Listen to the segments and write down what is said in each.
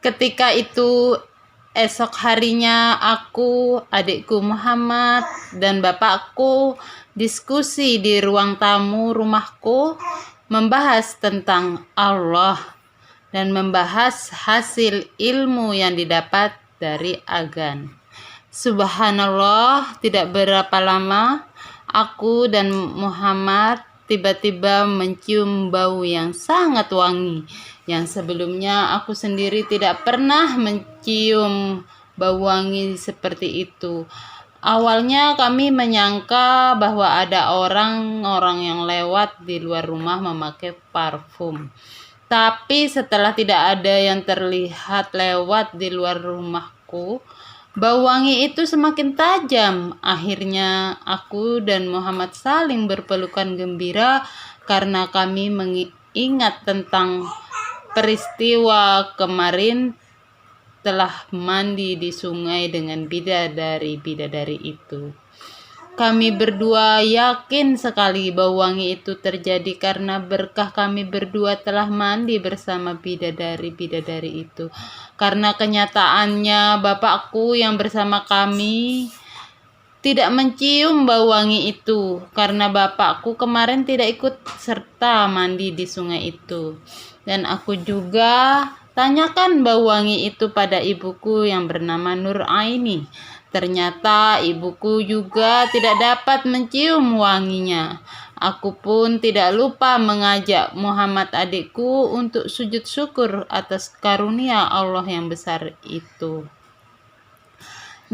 Ketika itu esok harinya aku, adikku Muhammad, dan bapakku diskusi di ruang tamu rumahku membahas tentang Allah dan membahas hasil ilmu yang didapat dari azan. Subhanallah, tidak berapa lama aku dan Muhammad tiba-tiba mencium bau yang sangat wangi, yang sebelumnya aku sendiri tidak pernah mencium bau wangi seperti itu. Awalnya kami menyangka bahwa ada orang-orang yang lewat di luar rumah memakai parfum. Tapi setelah tidak ada yang terlihat lewat di luar rumahku, bau wangi itu semakin tajam. Akhirnya aku dan Muhammad saling berpelukan gembira karena kami mengingat tentang peristiwa kemarin telah mandi di sungai dengan bidadari-bidadari itu. Kami berdua yakin sekali bau wangi itu terjadi karena berkah kami berdua telah mandi bersama bidadari-bidadari itu. Karena kenyataannya bapakku yang bersama kami tidak mencium bau wangi itu karena bapakku kemarin tidak ikut serta mandi di sungai itu. Dan aku juga tanyakan bau wangi itu pada ibuku yang bernama Nur Aini. Ternyata ibuku juga tidak dapat mencium wanginya. Aku pun tidak lupa mengajak Muhammad adikku untuk sujud syukur atas karunia Allah yang besar itu.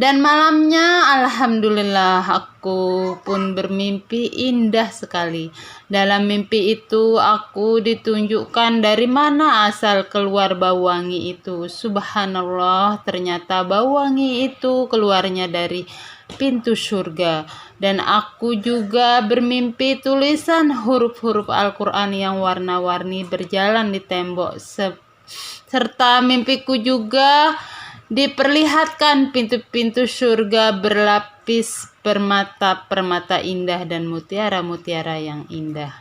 Dan malamnya alhamdulillah aku pun bermimpi indah sekali. Dalam mimpi itu aku ditunjukkan dari mana asal keluar bau wangi itu. Subhanallah, ternyata bau wangi itu keluarnya dari pintu surga. Dan aku juga bermimpi tulisan huruf-huruf Al-Quran yang warna-warni berjalan di tembok. Serta mimpiku juga diperlihatkan pintu-pintu surga berlapis permata-permata indah dan mutiara-mutiara yang indah.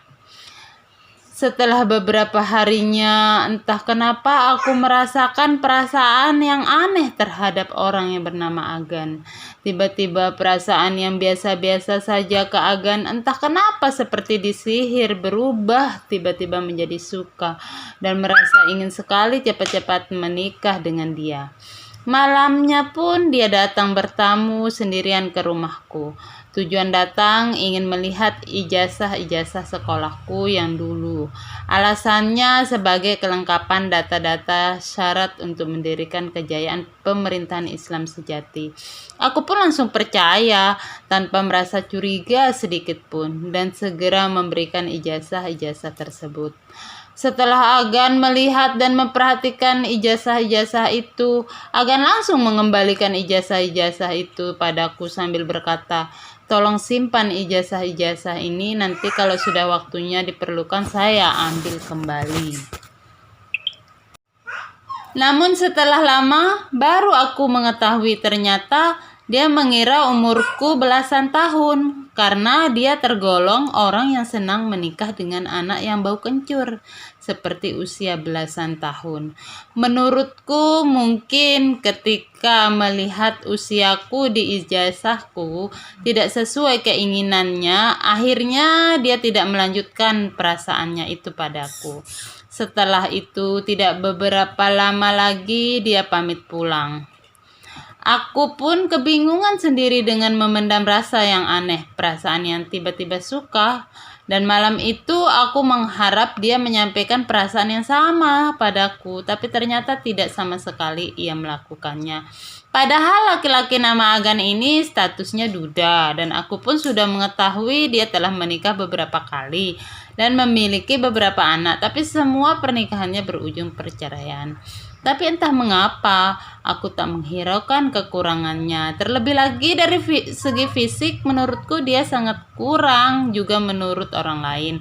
Setelah beberapa harinya, entah kenapa aku merasakan perasaan yang aneh terhadap orang yang bernama Agan. Tiba-tiba perasaan yang biasa-biasa saja ke Agan, entah kenapa seperti disihir, berubah tiba-tiba menjadi suka dan merasa ingin sekali cepat-cepat menikah dengan dia. Malamnya pun dia datang bertamu sendirian ke rumahku. Tujuan datang ingin melihat ijazah-ijazah sekolahku yang dulu. Alasannya sebagai kelengkapan data-data syarat untuk mendirikan kejayaan pemerintahan Islam sejati. Aku pun langsung percaya tanpa merasa curiga sedikit pun dan segera memberikan ijazah-ijazah tersebut. Setelah Agan melihat dan memperhatikan ijazah-ijazah itu, Agan langsung mengembalikan ijazah-ijazah itu padaku sambil berkata, "Tolong simpan ijazah-ijazah ini, nanti kalau sudah waktunya diperlukan saya ambil kembali." Namun setelah lama, baru aku mengetahui ternyata dia mengira umurku belasan tahun karena dia tergolong orang yang senang menikah dengan anak yang bau kencur seperti usia belasan tahun. Menurutku mungkin ketika melihat usiaku di ijazahku tidak sesuai keinginannya, akhirnya dia tidak melanjutkan perasaannya itu padaku. Setelah itu tidak beberapa lama lagi dia pamit pulang. Aku pun kebingungan sendiri dengan memendam rasa yang aneh, perasaan yang tiba-tiba suka. Dan malam itu aku mengharap dia menyampaikan perasaan yang sama padaku, tapi ternyata tidak sama sekali ia melakukannya. Padahal laki-laki nama Agan ini statusnya duda, dan aku pun sudah mengetahui dia telah menikah beberapa kali dan memiliki beberapa anak, tapi semua pernikahannya berujung perceraian. Tapi entah mengapa aku tak menghiraukan kekurangannya. Terlebih lagi dari segi fisik menurutku dia sangat kurang juga menurut orang lain.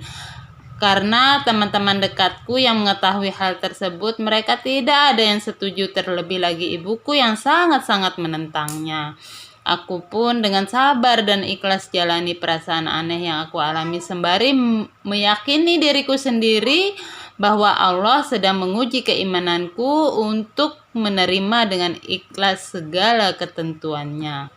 Karena teman-teman dekatku yang mengetahui hal tersebut, mereka tidak ada yang setuju, terlebih lagi ibuku yang sangat-sangat menentangnya. Aku pun dengan sabar dan ikhlas jalani perasaan aneh yang aku alami sembari meyakini diriku sendiri bahwa Allah sedang menguji keimananku untuk menerima dengan ikhlas segala ketentuannya.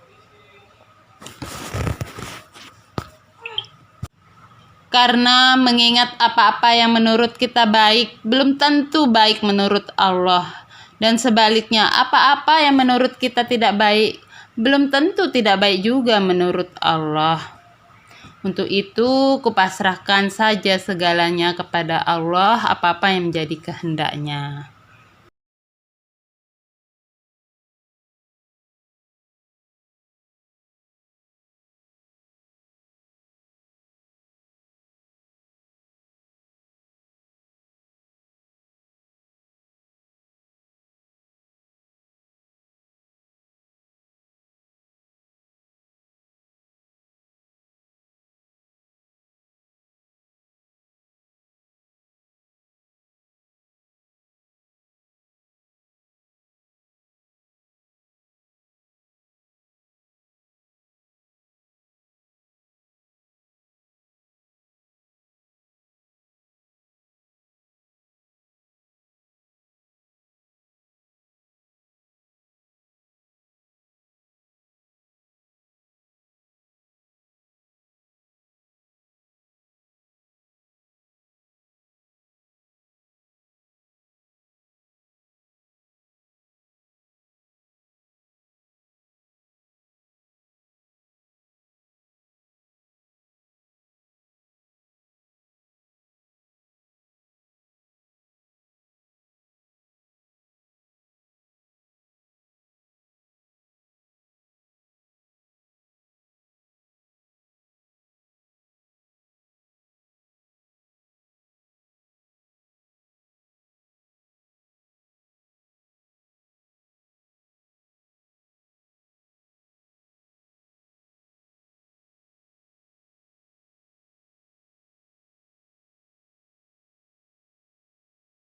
Karena mengingat apa-apa yang menurut kita baik, belum tentu baik menurut Allah. Dan sebaliknya, apa-apa yang menurut kita tidak baik, belum tentu tidak baik juga menurut Allah. Untuk itu, kupasrahkan saja segalanya kepada Allah, apa-apa yang menjadi kehendaknya.